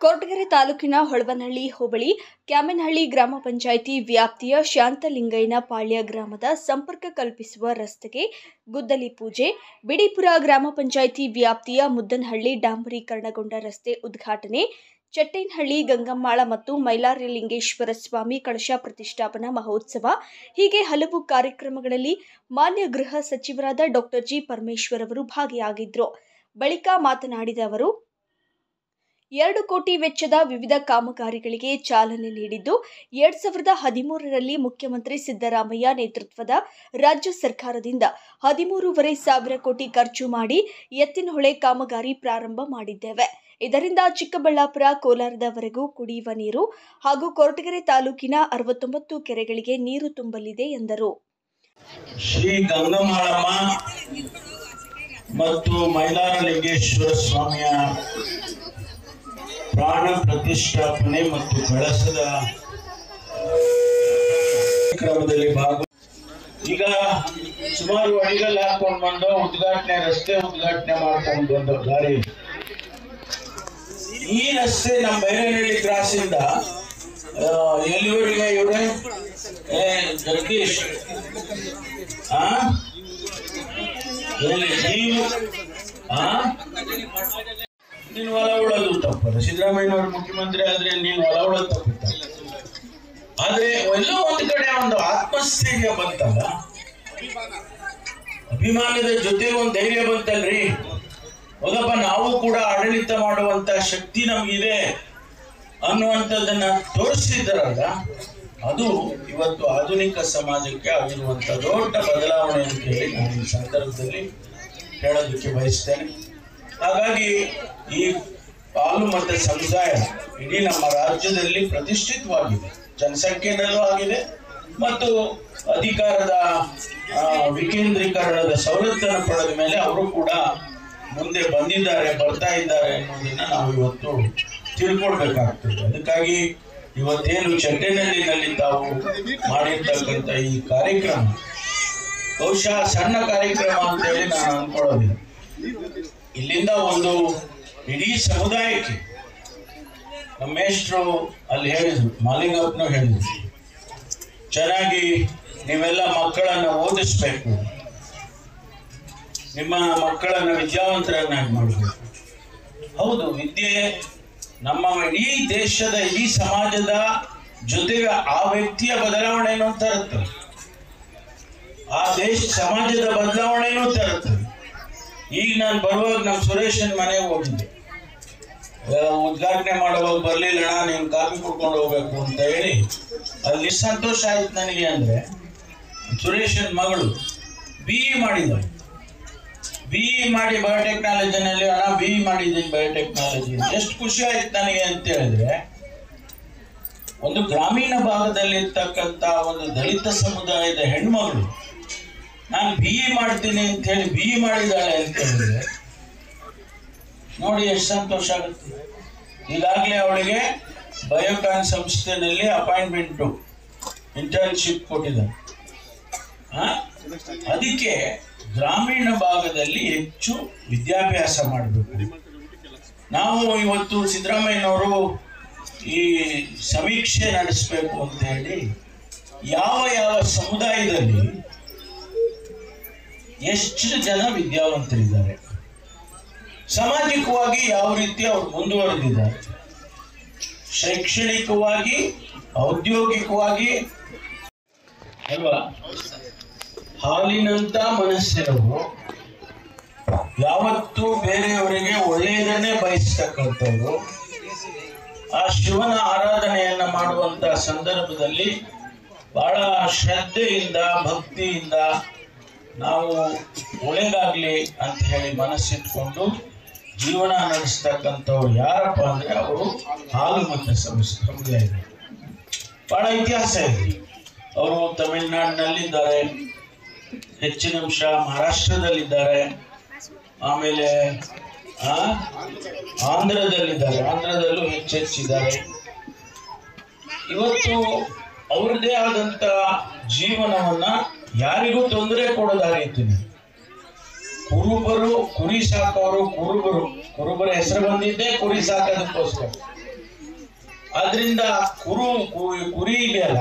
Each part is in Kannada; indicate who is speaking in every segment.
Speaker 1: ಕೊರಟಗೆರೆ ತಾಲೂಕಿನ ಹೊಳವನಹಳ್ಳಿ ಹೋಬಳಿ ಕ್ಯಾಮೆನಹಳ್ಳಿ ಗ್ರಾಮ ಪಂಚಾಯಿತಿ ವ್ಯಾಪ್ತಿಯ ಶಾಂತಲಿಂಗಯ್ಯನ ಪಾಳ್ಯ ಗ್ರಾಮದ ಸಂಪರ್ಕ ಕಲ್ಪಿಸುವ ರಸ್ತೆಗೆ ಗುದ್ದಲಿ ಪೂಜೆ, ಬಿಡಿಪುರ ಗ್ರಾಮ ಪಂಚಾಯಿತಿ ವ್ಯಾಪ್ತಿಯ ಮುದ್ದನಹಳ್ಳಿ ಡಾಂಬರೀಕರಣಗೊಂಡ ರಸ್ತೆ ಉದ್ಘಾಟನೆ, ಚಟ್ಟೇನಹಳ್ಳಿ ಗಂಗಮ್ಮಾಳ ಮತ್ತು ಮೈಲಾರಲಿಂಗೇಶ್ವರ ಸ್ವಾಮಿ ಕಳಶ ಪ್ರತಿಷ್ಠಾಪನಾ ಮಹೋತ್ಸವ ಹೀಗೆ ಹಲವು ಕಾರ್ಯಕ್ರಮಗಳಲ್ಲಿ ಮಾನ್ಯ ಗೃಹ ಸಚಿವರಾದ ಡಾಕ್ಟರ್ ಜಿ ಪರಮೇಶ್ವರ್ ಅವರು ಭಾಗಿಯಾಗಿದ್ದರು. ಬಳಿಕ ಮಾತನಾಡಿದ ಅವರು 2 ಕೋಟಿ ವೆಚ್ಚದ ವಿವಿಧ ಕಾಮಗಾರಿಗಳಿಗೆ ಚಾಲನೆ ನೀಡಿದ್ದು 2013ರಲ್ಲಿ ಮುಖ್ಯಮಂತ್ರಿ ಸಿದ್ದರಾಮಯ್ಯ ನೇತೃತ್ವದ ರಾಜ್ಯ ಸರ್ಕಾರದಿಂದ 13,500 ಕೋಟಿ ಖರ್ಚು ಮಾಡಿ ಎತ್ತಿನಹೊಳೆ ಕಾಮಗಾರಿ ಪ್ರಾರಂಭ ಮಾಡಿದ್ದೇವೆ. ಇದರಿಂದ ಚಿಕ್ಕಬಳ್ಳಾಪುರ, ಕೋಲಾರದವರೆಗೂ ಕುಡಿಯುವ ನೀರು ಹಾಗೂ ಕೊರಟಗೆರೆ ತಾಲೂಕಿನ 69 ಕೆರೆಗಳಿಗೆ ನೀರು ತುಂಬಲಿದೆ ಎಂದರು.
Speaker 2: ಶ್ರೀ ಗಂಗಮ್ಮಾಳಮ್ಮ ಮತ್ತು ಮೈಲಾರಲಿಂಗೇಶ್ವರ ಸ್ವಾಮಿಯ ಪ್ರಾಣ ಪ್ರತಿಷ್ಠಾಪನೆ ಮತ್ತು ಕಳಸದ ಕ್ರಮದಲ್ಲಿ ಈಗ ಸುಮಾರು ಅಡಿಗಲ್ ಹಾಕೊಂಡು ಬಂದು ರಸ್ತೆ ಉದ್ಘಾಟನೆ ಮಾಡ್ಕೊಂಡು ಬಂದ ದಾರಿ. ಈ ರಸ್ತೆ ನಮ್ಮ ಬೈರನಹಳ್ಳಿ ಕ್ರಾಸ್ ಇಂದ ಎಲ್ಲಿವರೆಗೆ ಇವರೇ ಜಗದೀಶ್ ನೀನು ಹೊಲ ಉಳೋದು ತಪ್ಪಲ್ಲ. ಸಿದ್ದರಾಮಯ್ಯನವರು ಮುಖ್ಯಮಂತ್ರಿ ಆದ್ರೆ ನೀನು ಹೊಲ ಉಳೋದು ತಪ್ಪಿತ್ತ. ಆದ್ರೆ ಎಲ್ಲೋ ಒಂದು ಕಡೆ ಒಂದು ಆತ್ಮಸ್ಥೈರ್ಯ ಬಂತಲ್ಲ, ಅಭಿಮಾನದ ಜೊತೆ ಒಂದು ಧೈರ್ಯ ಬಂತಲ್ರಿ. ಹೌದಪ್ಪ, ನಾವು ಕೂಡ ಆಡಳಿತ ಮಾಡುವಂತ ಶಕ್ತಿ ನಮಗಿದೆ ಅನ್ನುವಂಥದ್ದನ್ನ ತೋರಿಸಿದ್ದಾರಲ್ಲ, ಅದು ಇವತ್ತು ಆಧುನಿಕ ಸಮಾಜಕ್ಕೆ ಆಗಿರುವಂತ ದೊಡ್ಡ ಬದಲಾವಣೆ ಅಂತ ಹೇಳಿ ನಾನು ಈ ಸಂದರ್ಭದಲ್ಲಿ ಹೇಳೋದಕ್ಕೆ ಬಯಸ್ತೇನೆ. ಹಾಗಾಗಿ ಈ ಪಾಲು ಮತ ಸಮುದಾಯ ಇಡೀ ನಮ್ಮ ರಾಜ್ಯದಲ್ಲಿ ಪ್ರತಿಷ್ಠಿತವಾಗಿದೆ, ಜನಸಂಖ್ಯೆಯಲ್ಲೂ ಆಗಿದೆ ಮತ್ತು ಅಧಿಕಾರದ ವಿಕೇಂದ್ರೀಕರಣದ ಸವಲತ್ತನ್ನು ಪಡೆದ ಮೇಲೆ ಅವರು ಕೂಡ ಮುಂದೆ ಬರ್ತಾ ಇದ್ದಾರೆ ಅನ್ನೋದನ್ನ ನಾವು ಇವತ್ತು ತಿಳ್ಕೊಳ್ಬೇಕಾಗ್ತದೆ. ಅದಕ್ಕಾಗಿ ಇವತ್ತೇನು ಚಟ್ಟೇನಹಳ್ಳಿನಲ್ಲಿ ತಾವು ಮಾಡಿರ್ತಕ್ಕಂಥ ಈ ಕಾರ್ಯಕ್ರಮ ಬಹುಶಃ ಸಣ್ಣ ಕಾರ್ಯಕ್ರಮ ಅಂತ ಹೇಳಿ ನಾನು ಅನ್ಕೊಳ್ಳೋದಿಲ್ಲ. ಇಲ್ಲಿಂದ ಒಂದು ಇಡೀ ಸಮುದಾಯಕ್ಕೆ ನಮ್ಮ ಮೇಷ್ಟ್ರು ಅಲ್ಲಿ ಹೇಳಿದ್ರು, ಮಾಲಿಂಗಪ್ಪನೂ ಹೇಳಿದ್ರು, ಚೆನ್ನಾಗಿ ನೀವೆಲ್ಲ ಮಕ್ಕಳನ್ನ ಓದಿಸ್ಬೇಕು, ನಿಮ್ಮ ಮಕ್ಕಳನ್ನ ವಿದ್ಯಾವಂತರನ್ನಾಗಿ ಮಾಡಬೇಕು. ಹೌದು, ವಿದ್ಯೆ ನಮ್ಮ ಇಡೀ ದೇಶದ ಇಡೀ ಸಮಾಜದ ಜೊತೆಗೆ ಆ ವ್ಯಕ್ತಿಯ ಬದಲಾವಣೆಯನ್ನು ತರುತ್ತದೆ, ಆ ಸಮಾಜದ ಬದಲಾವಣೆಯನ್ನು ತರುತ್ತದೆ. ಈಗ ನಾನು ಬರುವಾಗ ನಮ್ಮ ಸುರೇಶನ್ ಮನೆಗೆ ಹೋಗಿದ್ದೆ, ಉದ್ಘಾಟನೆ ಮಾಡುವಾಗ ಬರ್ಲಿಲ್ಲ ಅಣ್ಣ, ನೀನು ಕಾಫಿ ಕುಡ್ಕೊಂಡು ಹೋಗ್ಬೇಕು ಅಂತ ಹೇಳಿ. ಅಲ್ಲಿ ಸಂತೋಷ ಆಯ್ತು ನನಗೆ. ಅಂದ್ರೆ ಸುರೇಶನ್ ಮಗಳು BE ಮಾಡಿದಳು, BE ಮಾಡಿ ಬಯೋಟೆಕ್ನಾಲಜಿನಲ್ಲಿ, ಅಣ್ಣ BE ಮಾಡಿದ್ದೀನಿ ಬಯೋಟೆಕ್ನಾಲಜಿ. ಎಷ್ಟು ಖುಷಿ ಆಯ್ತು ನನಗೆ ಅಂತ ಹೇಳಿದ್ರೆ, ಒಂದು ಗ್ರಾಮೀಣ ಭಾಗದಲ್ಲಿ ಇರ್ತಕ್ಕಂಥ ಒಂದು ದಲಿತ ಸಮುದಾಯದ ಹೆಣ್ಮಗಳು ನಾನು BE ಮಾಡ್ತೀನಿ ಅಂತ ಹೇಳಿ BE ಮಾಡಿದ್ದಾಳೆ ಅಂತ ಹೇಳಿದ್ರೆ ನೋಡಿ ಎಷ್ಟು ಸಂತೋಷ ಆಗುತ್ತೆ. ಈಗಾಗಲೇ ಅವಳಿಗೆ ಬಯೋಕಾನ್ ಸಂಸ್ಥೆಯಲ್ಲಿ ಅಪಾಯಿಂಟ್ಮೆಂಟು, ಇಂಟರ್ನ್ಶಿಪ್ ಕೊಟ್ಟಿದ್ದಾರೆ. ಅದಕ್ಕೆ ಗ್ರಾಮೀಣ ಭಾಗದಲ್ಲಿ ಹೆಚ್ಚು ವಿದ್ಯಾಭ್ಯಾಸ ಮಾಡಬೇಕು. ನಾವು ಇವತ್ತು ಸಿದ್ದರಾಮಯ್ಯನವರು ಈ ಸಮೀಕ್ಷೆ ನಡೆಸಬೇಕು ಅಂತ ಹೇಳಿ ಯಾವ ಸಮುದಾಯದಲ್ಲಿ ಎಷ್ಟು ಜನ ವಿದ್ಯಾವಂತರಿದ್ದಾರೆ, ಸಾಮಾಜಿಕವಾಗಿ ಯಾವ ರೀತಿ ಅವರು ಮುಂದುವರೆದಿದ್ದಾರೆ, ಶೈಕ್ಷಣಿಕವಾಗಿ, ಔದ್ಯೋಗಿಕವಾಗಿ ಅಲ್ವಾ, ಹಾಲಿನಂತ ಮನಸ್ಸಿನವರು, ಯಾವತ್ತೂ ಬೇರೆಯವರಿಗೆ ಒಳ್ಳೆಯದನ್ನೇ ಬಯಸ್ತಕ್ಕಂಥವ್ರು, ಆ ಶಿವನ ಆರಾಧನೆಯನ್ನ ಮಾಡುವಂತ ಸಂದರ್ಭದಲ್ಲಿ ಬಹಳ ಶ್ರದ್ಧೆಯಿಂದ ಭಕ್ತಿಯಿಂದ ನಾವು ಒಳ್ಳೆಯದಾಗ್ಲಿ ಅಂತ ಹೇಳಿ ಮನಸ್ಸಿಟ್ಕೊಂಡು ಜೀವನ ನಡೆಸ್ತಕ್ಕಂಥವ್ರು ಯಾರಪ್ಪ ಅಂದ್ರೆ ಅವರು ಹಾಲು ಮತ್ತು ಸಮುದಾಯ. ಬಹಳ ಇತಿಹಾಸ ಇದೆ. ಅವರು ತಮಿಳುನಾಡಿನಲ್ಲಿದ್ದಾರೆ, ಹೆಚ್ಚಿನ ಅಂಶ ಮಹಾರಾಷ್ಟ್ರದಲ್ಲಿದ್ದಾರೆ, ಆಮೇಲೆ ಆಂಧ್ರದಲ್ಲೂ ಹೆಚ್ಚಿದ್ದಾರೆ. ಇವತ್ತು ಅವ್ರದ್ದೇ ಆದಂತ ಜೀವನವನ್ನ ಯಾರಿಗೂ ತೊಂದರೆ ಕೊಡದ ರೀತಿಯಲ್ಲಿ ಕುರುಬರು, ಕುರಿ ಸಾಕೋರು, ಕುರುಬರ ಹೆಸರು ಬಂದಿದ್ದೇ ಕುರಿ ಸಾಕೋದಕ್ಕೋಸ್ಕರ. ಅದರಿಂದ ಕುರಿ ಇದೆಯಲ್ಲ,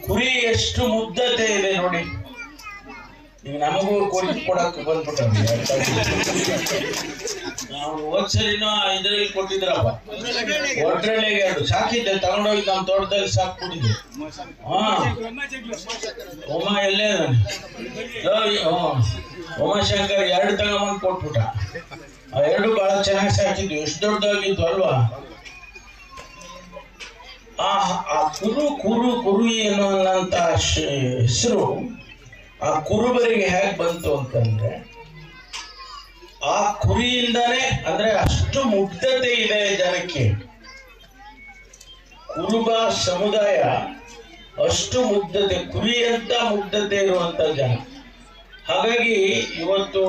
Speaker 2: ಕುರಿ ಎಷ್ಟು ಮುಗ್ಧತೆ ಇದೆ ನೋಡಿ. ಈಗ ನಮಗೂ ಕುರಿ ಕೊಡಕ್ಕೆ ಬಂದ್ಬಿಟ್ಟ. ನಾವು ಹೋದ್ಸರಿನೂ ಇದರಲ್ಲಿ ಕೊಟ್ಟಿದ್ರಪ್ಪ, ಒಟ್ರಳ್ಳಿಗೆ 2 ಸಾಕಿದ್ದೆ, ತಗೊಂಡೋಗಿ ನಮ್ಮ ತೋಟದಲ್ಲಿ ಸಾಕ್ಬಿಟ್ಟಿದ್ದೆ. ಉಮಾ ಎಲ್ಲೇ ಉಮಾಶಂಕರ್ 2 ತಗೊಂಬಂದು ಕೊಟ್ಬಿಟ್ಟ. ಆ 2 ಬಹಳ ಚೆನ್ನಾಗಿ ಸಾಕಿದ್ವಿ, ಎಷ್ಟು ದೊಡ್ಡದಾಗಿತ್ತು ಅಲ್ವಾ. ಆ ಕುರು ಎನ್ನುವಂತ ಹೆಸರು ಆ ಕುರುಬರಿಗೆ ಹೇಗೆ ಬಂತು ಅಂತಂದ್ರೆ, ಆ ಕುರಿಯಿಂದಾನೇ, ಅಂದ್ರೆ ಅಷ್ಟು ಮುಗ್ಧತೆ ಇದೆ ಜನಕ್ಕೆ. ಕುರುಬ ಸಮುದಾಯ ಅಷ್ಟು ಮುಗ್ಧತೆ, ಕುರಿ ಅಂತ ಮುಗ್ಧತೆ ಇರುವಂತ ಜನ. ಹಾಗಾಗಿ ಇವತ್ತು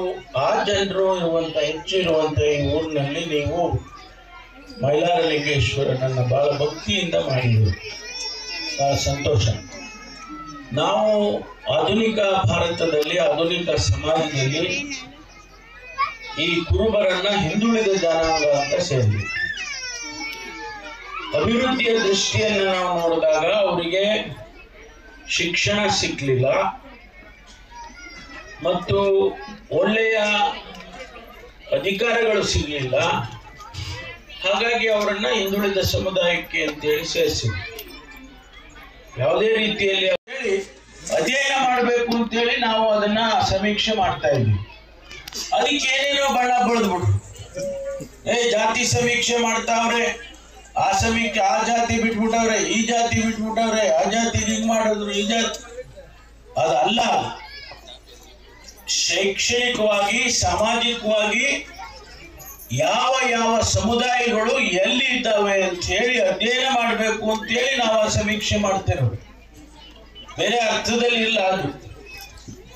Speaker 2: ಆ ಜನರು ಇರುವಂತ, ಹೆಚ್ಚು ಇರುವಂತ ಈ ಊರಿನಲ್ಲಿ ನೀವು ಮೈಲಾರಲಿಂಗೇಶ್ವರನನ್ನ ಬಹಳ ಭಕ್ತಿಯಿಂದ ಮಾಡಿದ್ದೀವಿ, ಬಹಳ ಸಂತೋಷ. ನಾವು ಆಧುನಿಕ ಭಾರತದಲ್ಲಿ, ಆಧುನಿಕ ಸಮಾಜದಲ್ಲಿ ಈ ಕುರುಬರನ್ನ ಹಿಂದುಳಿದ ಜನಾಂಗ ಅಂತ ಸೇರಿದ್ವಿ. ಅಭಿವೃದ್ಧಿಯ ದೃಷ್ಟಿಯನ್ನು ನಾವು ನೋಡಿದಾಗ ಅವರಿಗೆ ಶಿಕ್ಷಣ ಸಿಕ್ಕಲಿಲ್ಲ ಮತ್ತು ಒಳ್ಳೆಯ ಅಧಿಕಾರಗಳು ಸಿಗಲಿಲ್ಲ. ಹಾಗಾಗಿ ಅವರನ್ನ ಹಿಂದುಳಿದ ಸಮುದಾಯಕ್ಕೆ ಅಂತೇಳಿ ಸೇರಿಸಿದ್ವಿ. ಯಾವುದೇ ರೀತಿಯಲ್ಲಿ ಹೇಳಿ ಅಧ್ಯಯನ ಮಾಡಬೇಕು ಅಂತೇಳಿ ನಾವು ಅದನ್ನ ಸಮೀಕ್ಷೆ ಮಾಡ್ತಾ ಇದ್ವಿ. ಅದಕ್ಕೆ ಏನೇನೋ ಬಣ್ಣ ಬಳಿದ್ಬಿಟ್ರು. ಜಾತಿ ಸಮೀಕ್ಷೆ ಮಾಡ್ತಾವ್ರೆ, ಆ ಸಮೀಕ್ಷೆ ಆ ಜಾತಿ ಬಿಟ್ಬಿಟ್ಟವ್ರೆ, ಈ ಜಾತಿ ಬಿಟ್ಬಿಟ್ಟವ್ರೆ, ಆ ಜಾತಿ ಹಿಂಗ್ ಮಾಡಿದ್ರು, ಈ ಜಾತಿ. ಅದಲ್ಲ, ಶೈಕ್ಷಣಿಕವಾಗಿ ಸಾಮಾಜಿಕವಾಗಿ ಯಾವ ಯಾವ ಸಮುದಾಯಗಳು ಎಲ್ಲಿ ಇದ್ದಾವೆ ಅಂತ ಹೇಳಿ ಅಧ್ಯಯನ ಮಾಡಬೇಕು ಅಂತೇಳಿ ನಾವು ಆ ಸಮೀಕ್ಷೆ ಮಾಡ್ತೇವೆ. ಬೇರೆ ಅರ್ಥದಲ್ಲಿ ಇಲ್ಲ ಅದು.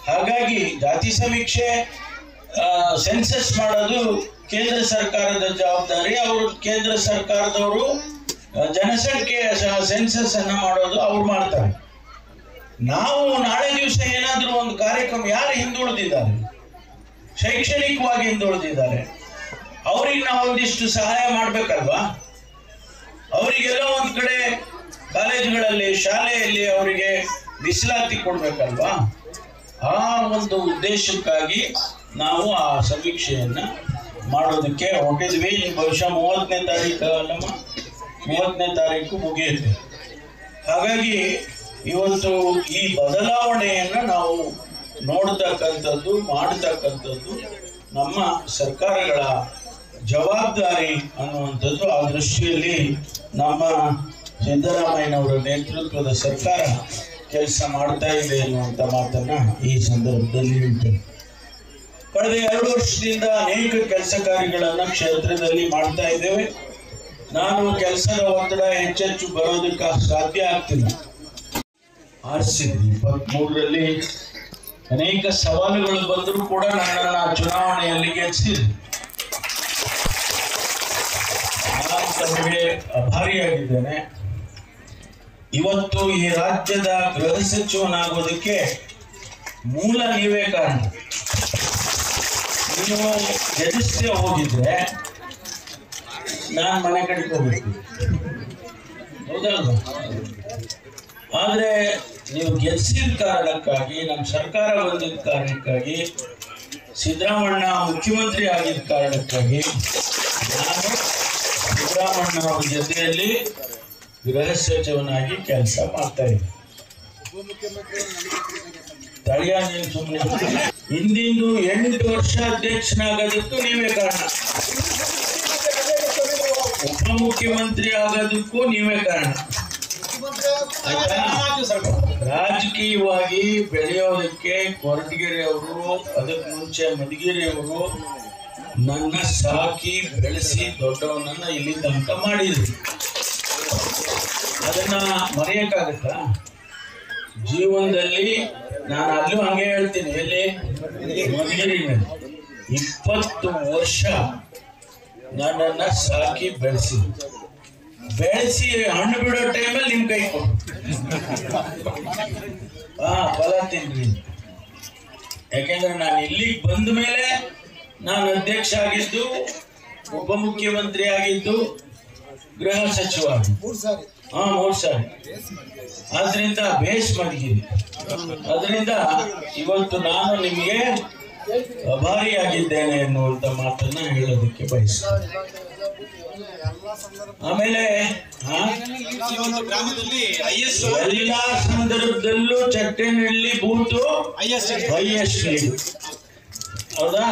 Speaker 2: ಹಾಗಾಗಿ ಜಾತಿ ಸಮೀಕ್ಷೆ ಸೆನ್ಸಸ್ ಮಾಡೋದು ಕೇಂದ್ರ ಸರ್ಕಾರದ ಜವಾಬ್ದಾರಿ. ಅವರು ಕೇಂದ್ರ ಸರ್ಕಾರದವರು ಜನಸಂಖ್ಯೆಯ ಸೆನ್ಸಸ್ ಅನ್ನ ಮಾಡೋದು ಅವ್ರು ಮಾಡ್ತಾರೆ. ನಾವು ನಾಳೆ ದಿವಸ ಏನಾದ್ರೂ ಒಂದು ಕಾರ್ಯಕ್ರಮ, ಯಾರು ಹಿಂದುಳಿದಿದ್ದಾರೆ, ಶೈಕ್ಷಣಿಕವಾಗಿ ಹಿಂದುಳಿದಿದ್ದಾರೆ, ಅವ್ರಿಗೆ ನಾವು ಒಂದಿಷ್ಟು ಸಹಾಯ ಮಾಡ್ಬೇಕಲ್ವಾ. ಅವರಿಗೆಲ್ಲ ಒಂದ್ ಕಡೆ ಕಾಲೇಜುಗಳಲ್ಲಿ, ಶಾಲೆಯಲ್ಲಿ ಅವರಿಗೆ ಮೀಸಲಾತಿ ಕೊಡ್ಬೇಕಲ್ವಾ. ಆ ಒಂದು ಉದ್ದೇಶಕ್ಕಾಗಿ ನಾವು ಆ ಸಮೀಕ್ಷೆಯನ್ನ ಮಾಡೋದಕ್ಕೆ ಹೊರಟಿದ್ವಿ. ಬಹುಶಃ 30ನೇ ತಾರೀಕು ಅಲ್ಲಮ್ಮ, 30ನೇ ತಾರೀಕು ಮುಗಿಯುತ್ತೆ. ಹಾಗಾಗಿ ಇವತ್ತು ಈ ಬದಲಾವಣೆಯನ್ನ ನಾವು ನೋಡ್ತಕ್ಕಂಥದ್ದು, ಮಾಡತಕ್ಕಂಥದ್ದು ನಮ್ಮ ಸರ್ಕಾರಗಳ ಜವಾಬ್ದಾರಿ ಅನ್ನುವಂಥದ್ದು. ಆ ದೃಷ್ಟಿಯಲ್ಲಿ ನಮ್ಮ ಸಿದ್ದರಾಮಯ್ಯನವರ ನೇತೃತ್ವದ ಸರ್ಕಾರ ಕೆಲಸ ಮಾಡ್ತಾ ಇದೆ ಅನ್ನುವಂಥ ಮಾತನ್ನ ಈ ಸಂದರ್ಭದಲ್ಲಿ ಹೇಳ್ತೇನೆ. ಕಳೆದ 2 ವರ್ಷದಿಂದ ಅನೇಕ ಕೆಲಸ ಕಾರ್ಯಗಳನ್ನ ಕ್ಷೇತ್ರದಲ್ಲಿ ಮಾಡ್ತಾ ಇದ್ದೇವೆ. ನಾನು ಕೆಲಸದ ಒತ್ತಡ ಹೆಚ್ಚೆಚ್ಚು ಬರೋದಕ್ಕೆ ಸಾಧ್ಯ ಆಗ್ತಿಲ್ಲ. ಆರಿಸಿದ್ವಿ 23ರಲ್ಲಿ ಅನೇಕ ಸವಾಲುಗಳು ಬಂದರೂ ಕೂಡ ನನ್ನನ್ನು ಚುನಾವಣೆಯಲ್ಲಿ ಗೆಲ್ಲಿಸಿದ್ವಿ. ನಾನು ತಮಗೆ ಆಭಾರಿಯಾಗಿದ್ದೇನೆ. ಇವತ್ತು ಈ ರಾಜ್ಯದ ಗೃಹ ಸಚಿವನಾಗೋದಕ್ಕೆ ಮೂಲ ನೀವೇ ಕಾರಣ. ನೀವು ಗೆಲ್ಲಿಸದೆ ಹೋಗಿದ್ರೆ ನಾನು ಮನೆ ಕಡೆಗೆ ಹೋಗ್ಬೇಕು, ಹೌದಲ್ವ? ಆದ್ರೆ ನೀವು ಗೆಲ್ಲಿಸಿದ ಕಾರಣಕ್ಕಾಗಿ, ನಮ್ಮ ಸರ್ಕಾರ ಬಂದಿದ್ದ ಕಾರಣಕ್ಕಾಗಿ, ಸಿದ್ದರಾಮಣ್ಣ ಮುಖ್ಯಮಂತ್ರಿ ಆಗಿದ್ದ ಕಾರಣಕ್ಕಾಗಿ ನಾನು ಸಿದ್ದರಾಮಣ್ಣ ಅವರ ಜೊತೆಯಲ್ಲಿ ಗೃಹ ಸಚಿವನಾಗಿ ಕೆಲಸ ಮಾಡ್ತಾ ಇದ್ದೆ. ತಳಿಯ ನೀವು ಸುಮ್ಮನೆ ಹಿಂದಿಂದು 8 ವರ್ಷ ಅಧ್ಯಕ್ಷನಾಗೋದಕ್ಕೂ ನೀವೇ ಕಾರಣ, ಉಪಮುಖ್ಯಮಂತ್ರಿ ಆಗೋದಕ್ಕೂ ನೀವೇ ಕಾರಣ. ರಾಜಕೀಯವಾಗಿ ಬೆಳೆಯೋದಕ್ಕೆ ಕೊರಟಗೆರೆ ಅವರು, ಅದಕ್ಕೆ ಮುಂಚೆ ಮಧುಗಿರಿ ಅವರು ನನ್ನ ಸಾಕಿ ಬೆಳೆಸಿ ದೊಡ್ಡವನನ್ನ ಇಲ್ಲಿ ತನಕ ಮಾಡಿದ್ರು. ಅದನ್ನ ಮರೆಯಕ್ಕಾಗತ್ತಾ? ಜೀವನದಲ್ಲಿ ನಾನು ಅಲ್ಲೂ ಹಂಗೆ ಹೇಳ್ತೀನಿ, ಎಲ್ಲಿ ಮಧುಗಿರಿನಲ್ಲಿ 20 ವರ್ಷ ನನ್ನನ್ನ ಸಾಕಿ ಬೆಳೆಸಿ ಹಣ್ಣು ಬಿಡೋ ಟೈಮಲ್ಲಿ ನಿಮ್ ಕೈ ಕೊಟ್ಟು ಫಲ ತಿನ್ರಿ. ಯಾಕೆಂದ್ರೆ ನಾನು ಇಲ್ಲಿಗೆ ಬಂದ ಮೇಲೆ ನಾನು ಅಧ್ಯಕ್ಷ ಆಗಿದ್ದು, ಉಪಮುಖ್ಯಮಂತ್ರಿ ಆಗಿದ್ದು, ಗೃಹ ಸಚಿವರಾಗಿ 3 ಸಾರಿ. ಆದ್ರಿಂದ ಬೇಸ್ ಮಡಗಿದೆ. ಅದರಿಂದ ಇವತ್ತು ನಾನು ನಿಮಗೆ ಅಭಾರಿಯಾಗಿದ್ದೇನೆ ಎನ್ನುವಂತ ಮಾತನ್ನ ಹೇಳೋದಕ್ಕೆ ಬಯಸ್ತೇನೆ. ಆಮೇಲೆ ಎಲ್ಲಾ ಸಂದರ್ಭದಲ್ಲೂ ಚಟ್ಟೆನಹಳ್ಳಿ ಬೂತು ಹೈಯೆಸ್ಟ್ ಲೀಡ್. ಹೌದಾ?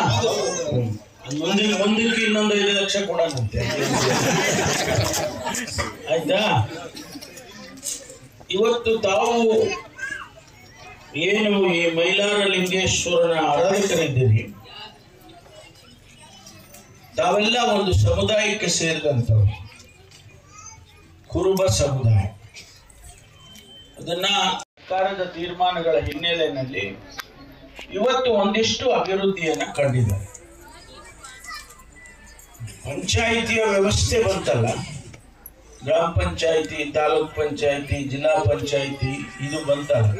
Speaker 2: ಮುಂದಕ್ಕೆ ಇನ್ನೊಂದು 5 ಲಕ್ಷ ಕೊಡೋಣಂತೆ. ಆಯ್ತಾ? ಇವತ್ತು ತಾವು ಏನು ಈ ಮೈಲಾರ ಲಿಂಗೇಶ್ವರನ ಆರಾಧಕರಿದ್ದೀರಿ, ತಾವೆಲ್ಲ ಒಂದು ಸಮುದಾಯಕ್ಕೆ ಸೇರಿದಂಥವ್ರು, ಕುರುಬ ಸಮುದಾಯ. ಅದನ್ನ ಸರ್ಕಾರದ ತೀರ್ಮಾನಗಳ ಹಿನ್ನೆಲೆಯಲ್ಲಿ ಇವತ್ತು ಒಂದಿಷ್ಟು ಅಭಿವೃದ್ಧಿಯನ್ನ ಕಂಡಿದ್ದಾರೆ. ಪಂಚಾಯಿತಿಯ ವ್ಯವಸ್ಥೆ ಬಂತಲ್ಲ, ಗ್ರಾಮ ಪಂಚಾಯಿತಿ, ತಾಲೂಕ್ ಪಂಚಾಯಿತಿ, ಜಿಲ್ಲಾ ಪಂಚಾಯಿತಿ, ಇದು ಬಂತಲ್ಲ.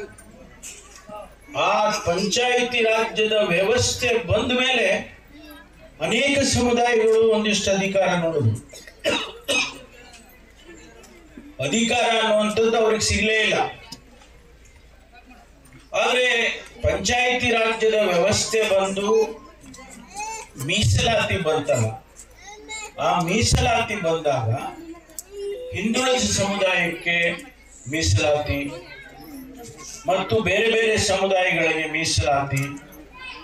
Speaker 2: ಆ ಪಂಚಾಯಿತಿ ರಾಜ್ಯದ ವ್ಯವಸ್ಥೆ ಬಂದ ಮೇಲೆ ಅನೇಕ ಸಮುದಾಯಗಳು ಒಂದಿಷ್ಟು ಅಧಿಕಾರ ನೋಡುದು. ಅಧಿಕಾರ ಅನ್ನುವಂಥದ್ದು ಅವ್ರಿಗೆ ಸಿಗ್ಲೇ ಇಲ್ಲ. ಆದ್ರೆ ಪಂಚಾಯಿತಿ ರಾಜ್ಯದ ವ್ಯವಸ್ಥೆ ಬಂದು ಮೀಸಲಾತಿ ಬಂತಲ್ಲ, ಆ ಮೀಸಲಾತಿ ಬಂದಾಗ ಹಿಂದುಳಿದ ಸಮುದಾಯಕ್ಕೆ ಮೀಸಲಾತಿ ಮತ್ತು ಬೇರೆ ಬೇರೆ ಸಮುದಾಯಗಳಿಗೆ ಮೀಸಲಾತಿ,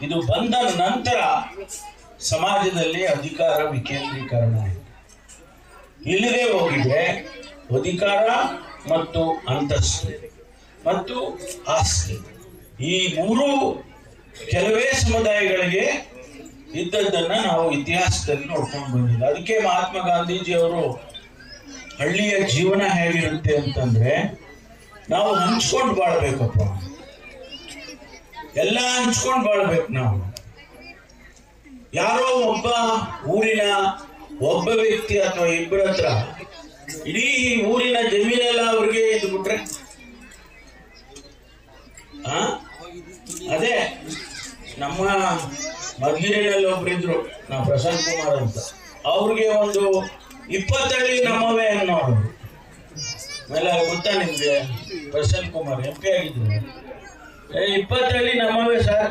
Speaker 2: ಇದು ಬಂದ ನಂತರ ಸಮಾಜದಲ್ಲಿ ಅಧಿಕಾರ ವಿಕೇಂದ್ರೀಕರಣ ಇಲ್ಲದೆ ಹೋಗಿದೆ. ಅಧಿಕಾರ ಮತ್ತು ಅಂತಸ್ತು ಮತ್ತು ಆಸ್ತಿ, ಈ 3 ಕೆಲವೇ ಸಮುದಾಯಗಳಿಗೆ ಇದ್ದದ್ದನ್ನ ನಾವು ಇತಿಹಾಸದಲ್ಲಿ ನೋಡ್ಕೊಂಡು ಬಂದಿಲ್ಲ. ಅದಕ್ಕೆ ಮಹಾತ್ಮ ಗಾಂಧೀಜಿಯವರು ಹಳ್ಳಿಯ ಜೀವನ ಹೇಗಿರುತ್ತೆ ಅಂತಂದ್ರೆ, ನಾವು ಹಂಚ್ಕೊಂಡು ಬಾಳ್ಬೇಕಪ್ಪ, ಎಲ್ಲ ಹಂಚ್ಕೊಂಡು ಬಾಳ್ಬೇಕು. ನಾವು ಯಾರೋ ಒಬ್ಬ ಊರಿನ ಒಬ್ಬ ವ್ಯಕ್ತಿ ಅಥವಾ ಇಬ್ಬರ ಹತ್ರ ಇಡೀ ಊರಿನ ಜಮೀನೆಲ್ಲ ಅವ್ರಿಗೆ ಇದು ಬಿಟ್ರೆ, ಅದೇ ನಮ್ಮ ಮಧುಗಿರಿನಲ್ಲಿ ಒಬ್ರಿದ್ರು, ನಾ ಪ್ರಸನ್ನ ಕುಮಾರ್ ಅಂತ, ಅವ್ರಿಗೆ ಒಂದು 20 ಹಳ್ಳಿ ನಮ್ಮವೇ ಅನ್ನೋರು. ಆಮೇಲೆ ಗೊತ್ತಾ ನಿಮ್ಗೆ, ಪ್ರಸನ್ನ ಕುಮಾರ್ MP ಆಗಿದ್ರು, 20 ಹಳ್ಳಿ ನಮ್ಮವೇ ಸರ್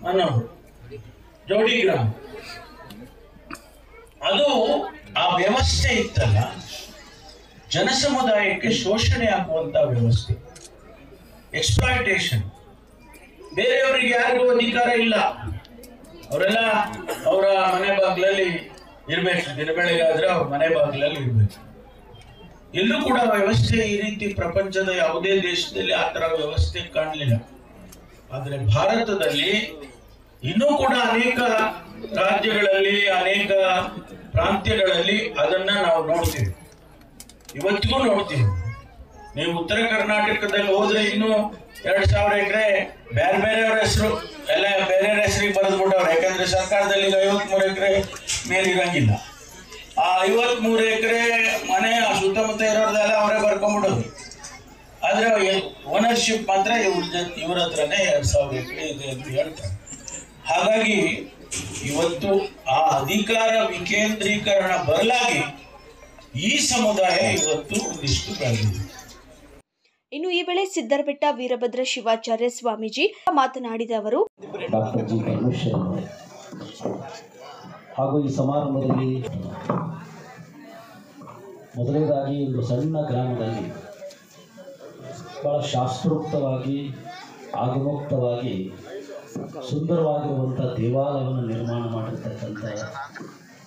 Speaker 2: ಅನ್ನೋರು, ಜೋಡಿ ಗ್ರಾಮ. ಅದು ಆ ವ್ಯವಸ್ಥೆ ಇತ್ತಲ್ಲ, ಜನಸಮುದಾಯಕ್ಕೆ ಶೋಷಣೆ ಆಗುವಂತ ವ್ಯವಸ್ಥೆ, ಎಕ್ಸ್ಪ್ಲಾಯಿಟೇಷನ್. ಬೇರೆಯವರಿಗೆ ಯಾರಿಗೂ ಅಧಿಕಾರ ಇಲ್ಲ, ಅವರೆಲ್ಲ ಅವರ ಮನೆ ಬಾಗಿಲಲ್ಲಿ ಇರ್ಬೇಕು. ದಿನ ಬೆಳಗಾದ್ರೆ ಅವ್ರ ಮನೆ ಬಾಗಿಲಲ್ಲಿ ಇರ್ಬೇಕು. ಎಲ್ಲೂ ಕೂಡ ವ್ಯವಸ್ಥೆ ಈ ರೀತಿ ಪ್ರಪಂಚದ ಯಾವುದೇ ದೇಶದಲ್ಲಿ ಆ ತರ ವ್ಯವಸ್ಥೆ ಕಾಣಲಿಲ್ಲ. ಆದ್ರೆ ಭಾರತದಲ್ಲಿ ಇನ್ನೂ ಕೂಡ ಅನೇಕ ರಾಜ್ಯಗಳಲ್ಲಿ, ಅನೇಕ ಪ್ರಾಂತ್ಯಗಳಲ್ಲಿ ಅದನ್ನ ನಾವು ನೋಡ್ತೀವಿ, ಇವತ್ತಿಗೂ ನೋಡ್ತೀವಿ. ನೀವು ಉತ್ತರ ಕರ್ನಾಟಕದಲ್ಲಿ ಹೋದ್ರೆ ಇನ್ನೂ 2000 ಎಕರೆ ಬೇರೆ ಬೇರೆಯವ್ರ ಹೆಸರು ಎಲ್ಲ ಬೇರೆ ಹೆಸರಿಗೆ ಬರೆದ್ಬಿಟ್ಟವ್ರು. ಯಾಕಂದ್ರೆ ಸರ್ಕಾರದಲ್ಲಿ 53 ಎಕರೆ ಮೇಲಿರಂಗಿಲ್ಲ. ಆ 53 ಎಕರೆ ಮನೆ ಸುತ್ತಮುತ್ತ ಇರೋರ್ದೆಲ್ಲ ಅವರೇ ಬರ್ಕೊಂಡ್ಬಿಡೋದು. ಆದ್ರೆ ಓನರ್ಶಿಪ್ ಮಾತ್ರ ಇವ್ರ ಹತ್ರನೇ 2000 ಎಕರೆ ಇದೆ ಅಂತ ಹೇಳ್ತಾರೆ. ಹಾಗಾಗಿ ಇವತ್ತು ಆ ಅಧಿಕಾರ ವಿಕೇಂದ್ರೀಕರಣ ಬದಲಾಗಿ ಈ ಸಮುದಾಯ ಇವತ್ತು ಒಂದಿಷ್ಟು ಬೆಳೆದಿದೆ.
Speaker 1: ಇನ್ನು ಈ ವೇಳೆ ಸಿದ್ದರಬೆಟ್ಟ ವೀರಭದ್ರ ಶಿವಾಚಾರ್ಯ ಸ್ವಾಮೀಜಿ ಮಾತನಾಡಿದ ಅವರು,
Speaker 3: ಡಾಕ್ಟರ್ ಜಿ ಪರಮೇಶ್ವರ್ ಹಾಗೂ ಈ ಸಮಾರಂಭದಲ್ಲಿ ಮೊದಲನೇದಾಗಿ ಒಂದು ಸಣ್ಣ ಗ್ರಾಮದಲ್ಲಿ ಬಹಳ ಶಾಸ್ತ್ರೋಕ್ತವಾಗಿ ಆಗಮೋಕ್ತವಾಗಿ ಸುಂದರವಾಗಿರುವಂಥ ದೇವಾಲಯವನ್ನು ನಿರ್ಮಾಣ ಮಾಡಿರ್ತಕ್ಕಂಥ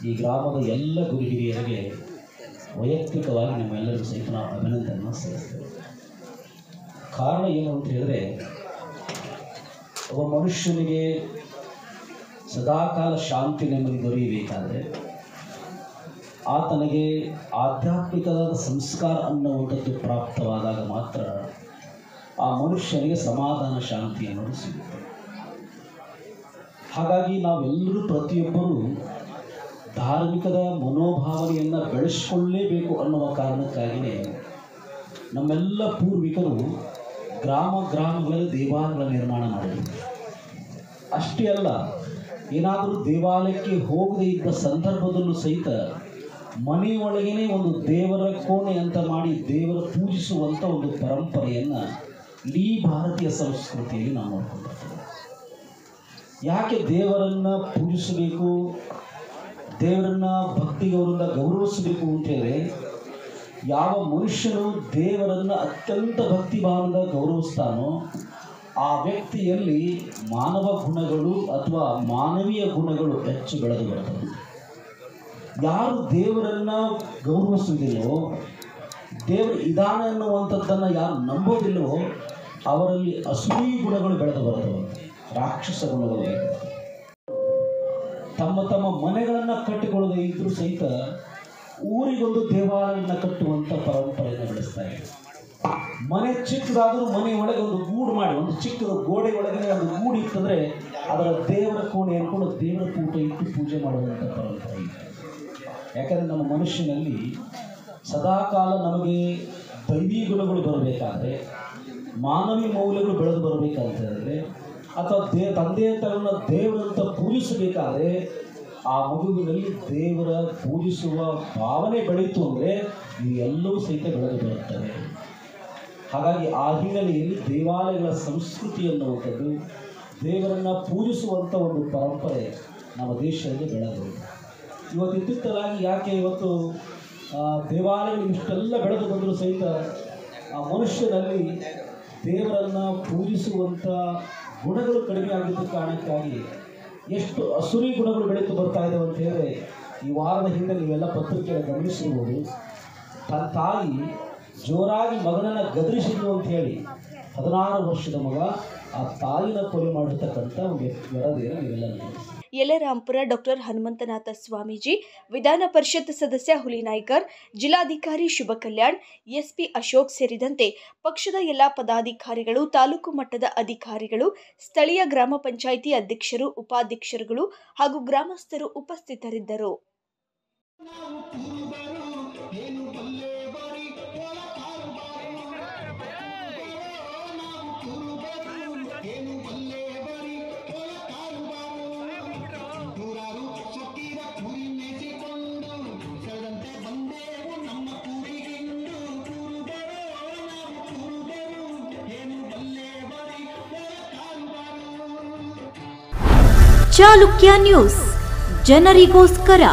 Speaker 3: ಈ ಗ್ರಾಮದ ಎಲ್ಲ ಗುರು ಹಿರಿಯರಿಗೆ ವೈಯಕ್ತಿಕವಾಗಿ ನಮ್ಮೆಲ್ಲರಿಗೂ ಸಹಿತ ನಾವು ಅಭಿನಂದನೆಯನ್ನು ಸಲ್ಲಿಸ್ತೇವೆ. ಕಾರಣ ಏನು ಅಂತ ಹೇಳಿದ್ರೆ, ಒಬ್ಬ ಮನುಷ್ಯನಿಗೆ ಸದಾಕಾಲ ಶಾಂತಿ ನೆಮ್ಮದಿ ದೊರೆಯಬೇಕಾದರೆ ಆತನಿಗೆ ಆಧ್ಯಾತ್ಮಿಕದ ಸಂಸ್ಕಾರ ಅನ್ನುವಂಥದ್ದು ಪ್ರಾಪ್ತವಾದಾಗ ಮಾತ್ರ ಆ ಮನುಷ್ಯನಿಗೆ ಸಮಾಧಾನ ಶಾಂತಿ ಅನ್ನೋದು ಸಿಗುತ್ತೆ. ಹಾಗಾಗಿ ನಾವೆಲ್ಲರೂ ಪ್ರತಿಯೊಬ್ಬರೂ ಧಾರ್ಮಿಕದ ಮನೋಭಾವನೆಯನ್ನು ಬೆಳೆಸಿಕೊಳ್ಳಲೇಬೇಕು ಅನ್ನುವ ಕಾರಣಕ್ಕಾಗಿಯೇ ನಮ್ಮೆಲ್ಲ ಪೂರ್ವಿಕರು ಗ್ರಾಮಗಳಲ್ಲಿ ದೇವಾಲಯಗಳ ನಿರ್ಮಾಣ ಮಾಡಿದರು. ಅಷ್ಟೇ ಅಲ್ಲ, ಏನಾದರೂ ದೇವಾಲಯಕ್ಕೆ ಹೋಗದೇ ಇದ್ದ ಸಂದರ್ಭದಲ್ಲೂ ಸಹಿತ ಮನೆಯೊಳಗೇನೆ ಒಂದು ದೇವರ ಕೋಣೆ ಅಂತ ಮಾಡಿ ದೇವರ ಪೂಜಿಸುವಂಥ ಒಂದು ಪರಂಪರೆಯನ್ನು ಇಡೀ ಭಾರತೀಯ ಸಂಸ್ಕೃತಿಯಲ್ಲಿ ನಾವು ನೋಡ್ಕೊಂಡಿರ್ತೇವೆ. ಯಾಕೆ ದೇವರನ್ನು ಪೂಜಿಸಬೇಕು, ದೇವರನ್ನ ಭಕ್ತಿಗೌರವದಿಂದ ಗೌರವಿಸಬೇಕು ಅಂತೇಳಿ ಯಾವ ಮನುಷ್ಯನು ದೇವರನ್ನು ಅತ್ಯಂತ ಭಕ್ತಿ ಭಾವದಿಂದ ಗೌರವಿಸ್ತಾನೋ ಆ ವ್ಯಕ್ತಿಯಲ್ಲಿ ಮಾನವ ಗುಣಗಳು ಅಥವಾ ಮಾನವೀಯ ಗುಣಗಳು ಹೆಚ್ಚು ಬೆಳೆದು ಬರ್ತವೆ. ಯಾರು ದೇವರನ್ನು ಗೌರವಿಸುವುದಿಲ್ಲವೋ, ದೇವರ ಇದಾನ ಅನ್ನುವಂಥದ್ದನ್ನು ಯಾರು ನಂಬೋದಿಲ್ಲವೋ ಅವರಲ್ಲಿ ಅಸೂಯಿ ಗುಣಗಳು ಬೆಳೆದು ಬರ್ತವೆ, ರಾಕ್ಷಸ ಗುಣಗಳು. ತಮ್ಮ ತಮ್ಮ ಮನೆಗಳನ್ನು ಕಟ್ಟಿಕೊಳ್ಳದೆ ಇದ್ರೂ ಸಹಿತ ಊರಿಗೊಂದು ದೇವಾಲಯವನ್ನು ಕಟ್ಟುವಂಥ ಪರಂಪರೆಯನ್ನು ಬೆಳೆಸ್ತಾ ಇದೆ. ಮನೆ ಚಿಕ್ಕದಾದರೂ ಮನೆ ಒಳಗೆ ಒಂದು ಗೂಡು ಮಾಡಿ, ಒಂದು ಚಿಕ್ಕದ ಗೋಡೆ ಒಳಗೆ ಒಂದು ಗೂಡು ಇತ್ತಂದರೆ ಅದರ ದೇವರ ಕೋಣೆ ಅಂದ್ಕೊಂಡು ದೇವರ ಪೂಟ ಇಟ್ಟು ಪೂಜೆ ಮಾಡುವಂಥ ಪರಂಪರೆ ಇದೆ. ಯಾಕಂದರೆ ನಮ್ಮ ಮನುಷ್ಯನಲ್ಲಿ ಸದಾಕಾಲ ನಮಗೆ ದೈವಿ ಗುಣಗಳು ಬರಬೇಕಾದ್ರೆ, ಮಾನವೀಯ ಮೌಲ್ಯಗಳು ಬೆಳೆದು ಬರಬೇಕಂತಂದರೆ, ಅಥವಾ ತಂದೆಯ ತನ್ನ ದೇವರಂತ ಪೂಜಿಸಬೇಕಾದ್ರೆ ಆ ಮಗುವಿನಲ್ಲಿ ದೇವರ ಪೂಜಿಸುವ ಭಾವನೆ ಬೆಳೀತು ಅಂದರೆ ಇವೆಲ್ಲವೂ ಸಹಿತ ಬೆಳೆದು ಬರುತ್ತವೆ. ಹಾಗಾಗಿ ಆ ಹಿನ್ನೆಲೆಯಲ್ಲಿ ದೇವಾಲಯಗಳ ಸಂಸ್ಕೃತಿ ಅನ್ನುವಂಥದ್ದು, ದೇವರನ್ನು ಪೂಜಿಸುವಂಥ ಒಂದು ಪರಂಪರೆ ನಮ್ಮ ದೇಶದಲ್ಲಿ ಬೆಳೆದು ಇವತ್ತು ಇತ್ತಿತ್ತಲಾಗಿ ಯಾಕೆ ಇವತ್ತು ದೇವಾಲಯಗಳು ಇಷ್ಟೆಲ್ಲ ಬೆಳೆದು ಬಂದರೂ ಸಹಿತ ಆ ಮನುಷ್ಯನಲ್ಲಿ ದೇವರನ್ನು ಪೂಜಿಸುವಂಥ ಗುಣಗಳು ಕಡಿಮೆ ಆಗಿದ್ದ ಕಾರಣಕ್ಕಾಗಿ ಎಷ್ಟು ಅಸುರಿ ಗುಣಗಳು ಬೆಳೀತು ಬರ್ತಾ ಇದ್ದಾವೆ ಅಂತ ಹೇಳಿದ್ರೆ, ಈ ವಾರದ ಹಿಂದೆ ನೀವೆಲ್ಲ ಪತ್ರಿಕೆಯನ್ನು ಗಮನಿಸಿರ್ಬೋದು. ತನ್ನ ತಾಯಿ ಜೋರಾಗಿ ಮಗನನ್ನು ಗದರಿಸಿದ್ರು ಅಂತ ಹೇಳಿ 16 ವರ್ಷದ ಮಗ ಆ ತಾಯಿನ ಕೊಲೆ ಮಾಡಿರ್ತಕ್ಕಂಥ ಒಂದು ವರದಿಯನ್ನು ನೀವೆಲ್ಲ ನೋಡಿ.
Speaker 1: ಯಲರಾಂಪುರ ಡಾಕ್ಟರ್ ಹನುಮಂತನಾಥ ಸ್ವಾಮೀಜಿ, ವಿಧಾನ ಪರಿಷತ್ ಸದಸ್ಯ ಹುಲಿನಾಯ್ಕರ್, ಜಿಲ್ಲಾಧಿಕಾರಿ ಶುಭ ಕಲ್ಯಾಣ್, ಎಸ್ಪಿ ಅಶೋಕ್ ಸೇರಿದಂತೆ ಪಕ್ಷದ ಎಲ್ಲ ಪದಾಧಿಕಾರಿಗಳು, ತಾಲೂಕು ಮಟ್ಟದ ಅಧಿಕಾರಿಗಳು, ಸ್ಥಳೀಯ ಗ್ರಾಮ ಪಂಚಾಯಿತಿ ಅಧ್ಯಕ್ಷರು, ಉಪಾಧ್ಯಕ್ಷರುಗಳು ಹಾಗೂ ಗ್ರಾಮಸ್ಥರು ಉಪಸ್ಥಿತರಿದ್ದರು.
Speaker 4: ಚಾಲುಕ್ಯ ನ್ಯೂಸ್, ಜನರಿಗೋಸ್ಕರ.